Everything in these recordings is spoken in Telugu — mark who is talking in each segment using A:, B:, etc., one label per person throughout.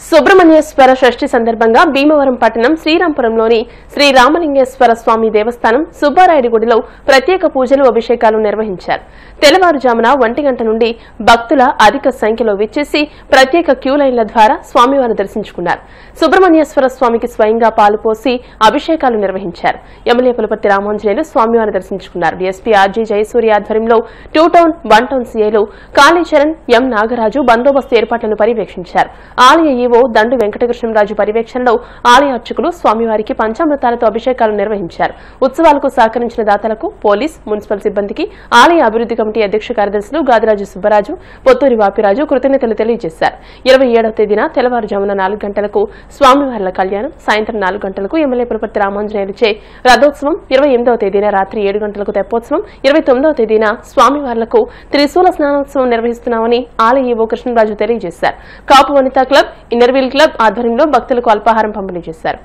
A: సుబ్రహ్మణ్యేశ్వర షష్ఠి సందర్భంగా భీమవరం పట్టణం శ్రీరాంపురంలోని శ్రీ రామలింగేశ్వర స్వామి దేవస్థానం సుబ్బారాయుడి గుడిలో ప్రత్యేక పూజలు అభిషేకాలు నిర్వహించారు. తెల్లవారుజామున 1 గంట నుండి భక్తుల అధిక సంఖ్యలో విచ్చేసి ప్రత్యేక క్యూ లైన్ల ద్వారా స్వామివారిని దర్శించుకున్నారు. సుబ్రహ్మణ్యేశ్వర స్వామికి స్వయంగా పాలు పోసి అభిషేకాలు నిర్వహించారు. ఎమ్మెల్యే పులపర్తి రామాంజనేయులు స్వామివారిని దర్శించుకున్నారు. డీఎస్పీ ఆర్జీ జయసూర్య ఆధ్వర్యంలో 2 టౌన్ 1 టౌన్ సీఐలు కాళీచరణ్ ఎం నాగరాజు బందోబస్తు ఏర్పాట్లను పర్యవేక్షించారు. ఆలయ ఈవో దండు వెంకటకృష్ణరాజు పర్యవేక్షణలో ఆలయ అర్చకులు స్వామివారికి పంచామృతాలతో అభిషేకాలు నిర్వహించారు. ఉత్సవాలకు సహకరించిన దాతలకు పోలీస్, మున్సిపల్ సిబ్బందికి ఆలయ అభివృద్ధి కమిటీ అధ్యక్ష కార్యదర్శులు గాదిరాజు సుబ్బరాజు, పొత్తూరి వాపిరాజు కృతజ్ఞతలు తెలియజేశారు. 27వ తేదీన తెల్లవారుజామున 4 గంటలకు స్వామివార్ల కళ్యాణం, సాయంత్రం 4 గంటలకు ఎమ్మెల్యే పులపర్తి రామాంజనేయులచే రథోత్సవం, 28వ తేదీన రాత్రి 7 గంటలకు తెప్పోత్సవం, 29వ తేదీన స్వామివార్లకు త్రిశూల స్నానోత్సవం నిర్వహిస్తున్నామని ఆలయ ఈవో కృష్ణరాజు తెలియజేశారు. కాపు వనితా క్లబ్, ఇన్నర్వీల్ క్లబ్ ఆధ్వర్యంలో భక్తులకు అల్పాహారం పంపిణీ చేశారు.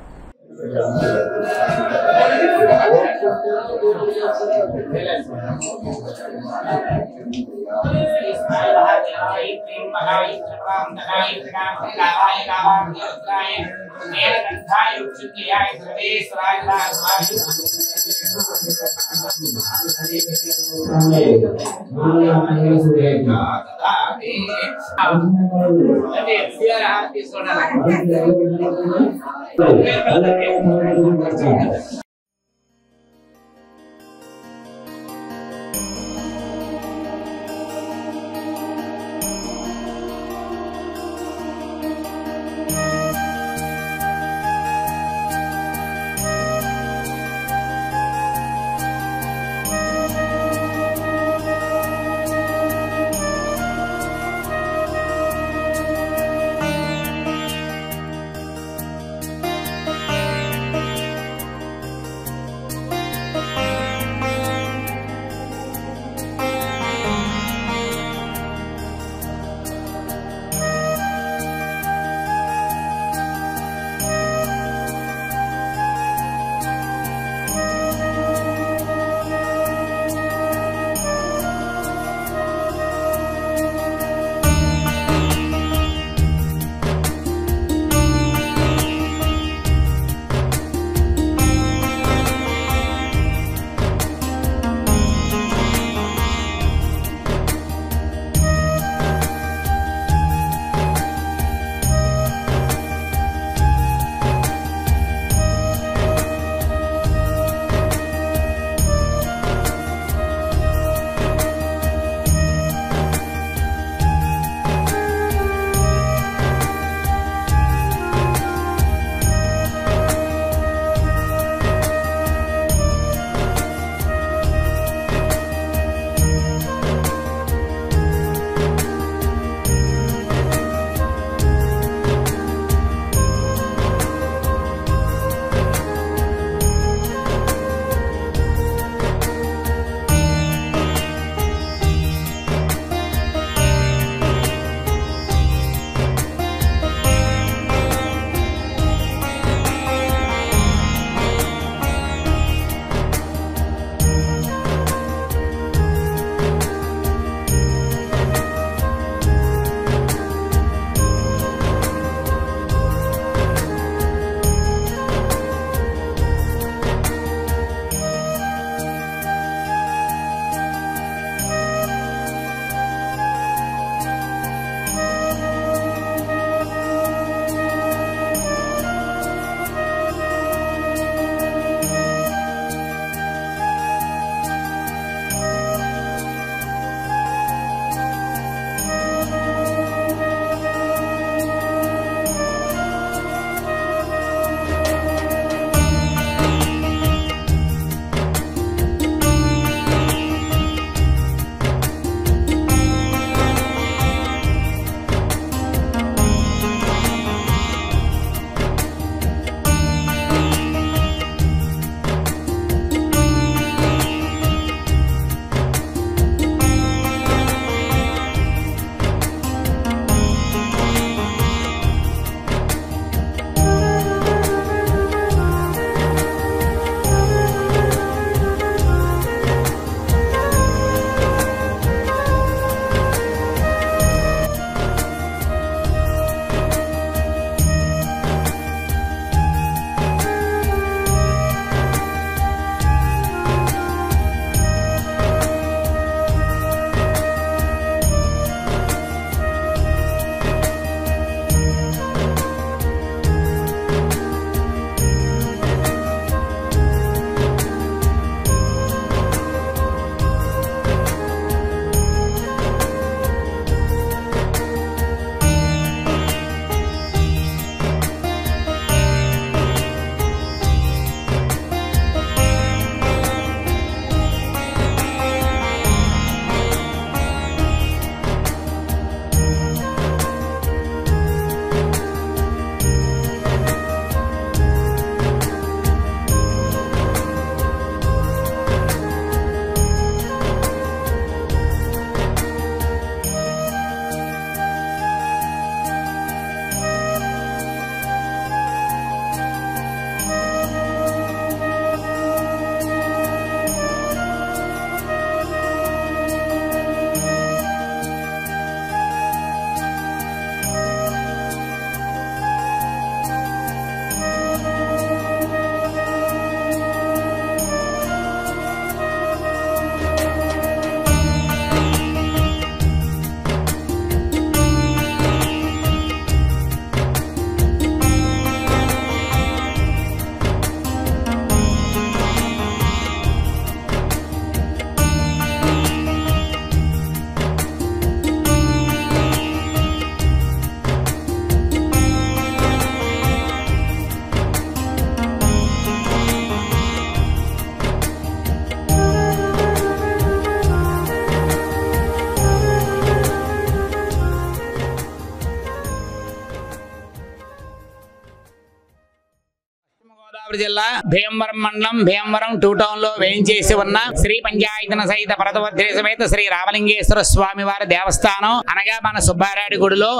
B: తూర్పుగోదావరి జిల్లా భీమవరం మండలం భీమవరం 2 టౌన్ లో వేయించేసి ఉన్న శ్రీ పంచాయతన సహిత పరతవర్ధి సమేత శ్రీ రామలింగేశ్వర స్వామి వారి దేవస్థానం అనగా మన సుబ్బారాయుడు గుడిలో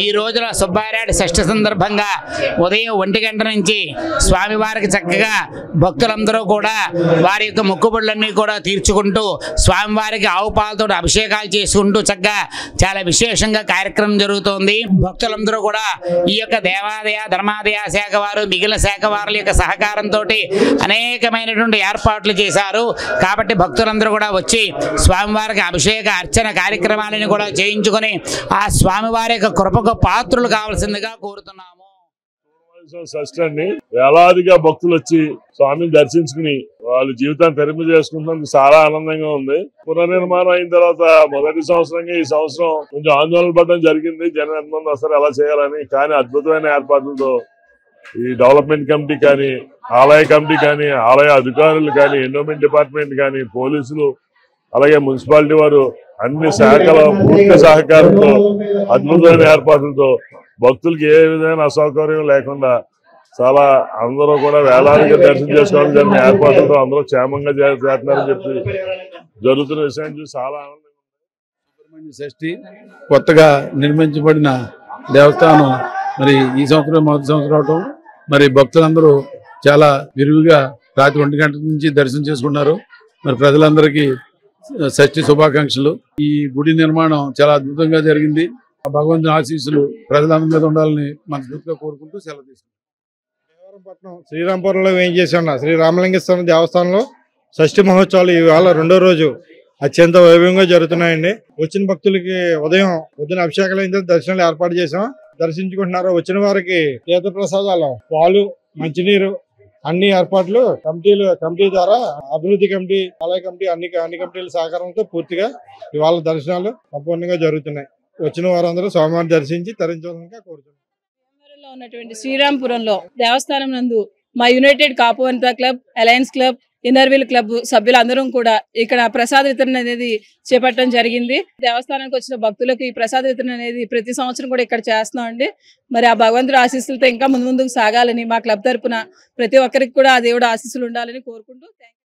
B: ఈ రోజున సుబ్బారాయుడు షష్ఠి సందర్భంగా ఉదయం 1 గంట నుంచి స్వామివారికి చక్కగా భక్తులందరూ కూడా వారి యొక్క మొక్కుబడులన్నీ కూడా తీర్చుకుంటూ స్వామివారికి ఆవు పాలతో అభిషేకాలు చేసుకుంటూ చక్కగా చాలా విశేషంగా కార్యక్రమం జరుగుతోంది. భక్తులందరూ కూడా ఈ యొక్క దేవాదాయ ధర్మాదాయ శాఖ వారు మిగిలిన శాఖ వారుల యొక్క సహకారంతో అనేకమైనటువంటి ఏర్పాట్లు చేశారు. కాబట్టి భక్తులందరూ కూడా వచ్చి స్వామివారికి అభిషేక అర్చన కార్యక్రమాలను కూడా చేయించుకొని ఆ స్వామివారి యొక్క కృపకు పాత్రులు కావాల్సిందిగా కోరుతున్నాము.
C: షష్ఠి అండి, వేలాదిగా భక్తులు వచ్చి స్వామిని దర్శించుకుని వాళ్ళ జీవితాన్ని తెరమి చేసుకుంటున్నందుకు చాలా ఆనందంగా ఉంది. పునర్నిర్మాణం అయిన తర్వాత మొదటి సంవత్సరంగా ఈ సంవత్సరం కొంచెం ఆందోళన పడడం జరిగింది. జనం ఎంతమంది వస్తారు ఎలా చేయాలని. కానీ అద్భుతమైన ఏర్పాట్లతో ఈ డెవలప్మెంట్ కమిటీ కానీ, ఆలయ కమిటీ కానీ, ఆలయ అధికారులు కానీ, ఎండోమెంట్ డిపార్ట్మెంట్ కానీ, పోలీసులు, అలాగే మున్సిపాలిటీ వారు అన్ని శాఖల పూర్తి సహకారంతో అద్భుతమైన ఏర్పాట్లతో భక్తులకి ఏ విధమైన అసౌకర్యం లేకుండా చాలా అందరూ కూడా వేలాదిగా దర్శనం చేసుకోవాలని జరిగిన ఏర్పాట్లతో అందరూ క్షేమంగా చేస్తున్నారని చెప్పి జరుగుతున్న విషయం చూసి చాలా ఆనందంగా
D: ఉంది. షష్ఠి కొత్తగా నిర్మించబడిన దేవస్థానం మరి ఈ సంవత్సరం మొదటి సంవత్సరం అవటం మరి భక్తులందరూ చాలా విరివిగా రాత్రి 1 గంటల నుంచి దర్శనం చేసుకున్నారు. మరి ప్రజలందరికీ షష్ఠి శుభాకాంక్షలు. ఈ గుడి నిర్మాణం చాలా అద్భుతంగా జరిగింది. భగవంతుని ఆశీస్సులు ప్రజలందరి మీద ఉండాలని మనస్ఫూర్తిగా కోరుకుంటూ సెలవు తీసుకుంటాం.
E: శ్రీరాంపురంలో వేయించేసి ఉన్న శ్రీ రామలింగేశ్వర దేవస్థానంలో షష్ఠి మహోత్సవాలు ఇవాళ 2వ రోజు అత్యంత వైభవంగా జరుగుతున్నాయండి. వచ్చిన భక్తులకి ఉదయం అభిషేకాలు అయిన దర్శనాలు ఏర్పాటు చేసాం. దర్శించుకుంటున్నారు. వచ్చిన వారికి తీర్థ ప్రసాదాలు, పాలు, మంచినీరు అన్ని ఏర్పాట్లు కమిటీ ద్వారా అభివృద్ధి కమిటీ, ఆలయ కమిటీ అన్ని కమిటీల సహకారంతో పూర్తిగా ఇవాళ దర్శనాలు సంపూర్ణంగా జరుగుతున్నాయి. వచ్చిన వారందరూ స్వామివారిని దర్శించి తరించవలసిందిగా కోరుతున్నాం.
F: ఉన్నటువంటి శ్రీరాంపురంలో దేవస్థానం నందు మా యునైటెడ్ కాపువంత club, alliance club, inner wheel club సభ్యులందరం కూడా ఇక్కడ ప్రసాద వితరణ అనేది చేపట్టడం జరిగింది. దేవస్థానానికి వచ్చిన భక్తులకు ఈ ప్రసాద వితరణ అనేది ప్రతి సంవత్సరం కూడా ఇక్కడ చేస్తున్నాం అండి. మరి ఆ భగవంతుడి ఆశీస్సులతో ఇంకా ముందుకు సాగాలని మా క్లబ్ తరపున ప్రతి ఒక్కరికి కూడా ఆ దేవుడు ఆశీస్సులు ఉండాలని కోరుకుంటూ